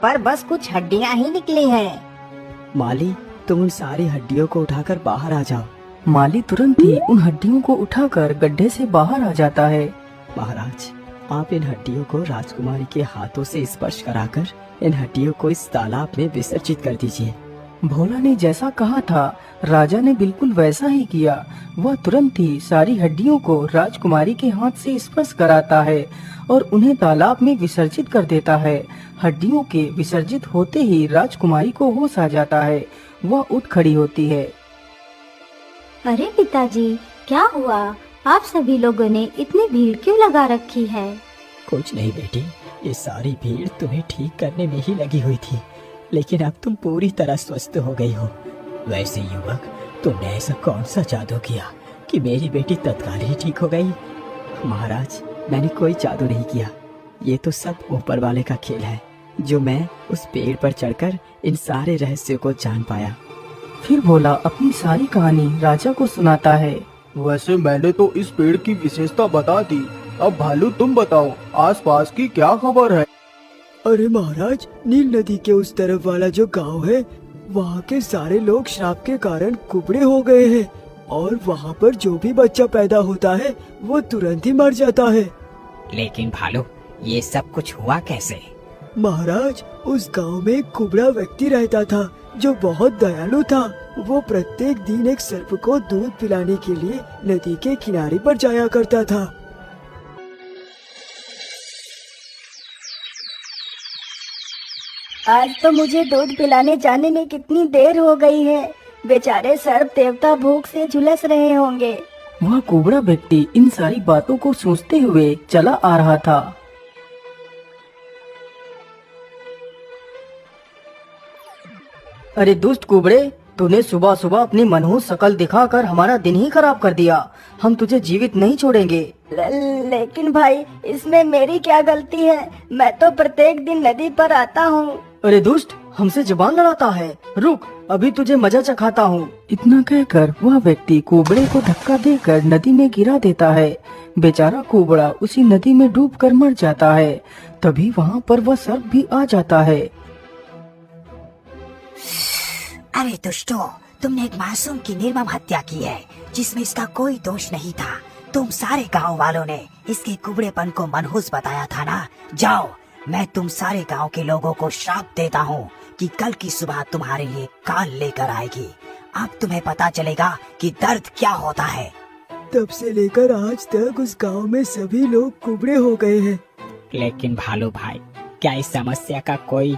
पर बस कुछ हड्डियां ही निकली हैं। माली, तुम उन सारी हड्डियों को उठाकर बाहर आ जाओ। माली तुरंत ही उन हड्डियों को उठाकर गड्ढे से बाहर आ जाता है। महाराज, आप इन हड्डियों को राजकुमारी के हाथों से स्पर्श कराकर इन हड्डियों को इस तालाब में विसर्जित कर दीजिए। भोला ने जैसा कहा था राजा ने बिल्कुल वैसा ही किया। वह तुरंत ही सारी हड्डियों को राजकुमारी के हाथ से स्पर्श कराता है और उन्हें तालाब में विसर्जित कर देता है। हड्डियों के विसर्जित होते ही राजकुमारी को होश आ जाता है। वह उठ खड़ी होती है। अरे पिताजी, क्या हुआ? आप सभी लोगों ने इतनी भीड़ क्यों लगा रखी है? कुछ नहीं बेटी, ये सारी भीड़ तुम्हें ठीक करने में ही लगी हुई थी, लेकिन अब तुम पूरी तरह स्वस्थ हो गई हो। वैसे युवक, तुमने ऐसा कौन सा जादू किया कि मेरी बेटी तत्काल ही ठीक हो गई? महाराज, मैंने कोई जादू नहीं किया। ये तो सब ऊपर वाले का खेल है, जो मैं उस पेड़ पर चढ़कर इन सारे रहस्यों को जान पाया। फिर भोला अपनी सारी कहानी राजा को सुनाता है। वैसे मैंने तो इस पेड़ की विशेषता बता दी, अब भालू तुम बताओ, आसपास की क्या खबर है? अरे महाराज, नील नदी के उस तरफ वाला जो गांव है, वहाँ के सारे लोग श्राप के कारण कुबड़े हो गए हैं और वहाँ पर जो भी बच्चा पैदा होता है वो तुरंत ही मर जाता है। लेकिन भालू, ये सब कुछ हुआ कैसे? महाराज, उस गांव में एक कुबड़ा व्यक्ति रहता था जो बहुत दयालु था। वो प्रत्येक दिन एक सर्प को दूध पिलाने के लिए नदी के किनारे पर जाया करता था। आज तो मुझे दूध पिलाने जाने में कितनी देर हो गई है। बेचारे सर्प देवता भूख से झुलस रहे होंगे। वह कुबड़ा व्यक्ति इन सारी बातों को सोचते हुए चला आ रहा था। अरे दुष्ट कुबड़े, तूने सुबह सुबह अपनी मनहूस शकल दिखाकर हमारा दिन ही खराब कर दिया। हम तुझे जीवित नहीं छोड़ेंगे। लेकिन भाई, इसमें मेरी क्या गलती है? मैं तो प्रत्येक दिन नदी पर आता हूँ। अरे दुष्ट, हमसे जुबान लड़ाता है। रुक, अभी तुझे मजा चखाता हूँ। इतना कहकर वह व्यक्ति कुबड़े को धक्का देकर नदी में गिरा देता है। बेचारा कुबड़ा उसी नदी में डूबकर मर जाता है। तभी वहाँ पर वह सर्प भी आ जाता है। अरे दुष्टों, तुमने एक मासूम की निर्मम हत्या की है जिसमें इसका कोई दोष नहीं था। तुम सारे गांव वालों ने इसके कुबड़ेपन को मनहूस बताया था ना। जाओ, मैं तुम सारे गांव के लोगों को श्राप देता हूँ कि कल की सुबह तुम्हारे लिए काल लेकर आएगी। अब तुम्हें पता चलेगा कि दर्द क्या होता है। तब से लेकर आज तक उस गांव में सभी लोग कुबड़े हो गए हैं। लेकिन भालू भाई, क्या इस समस्या का कोई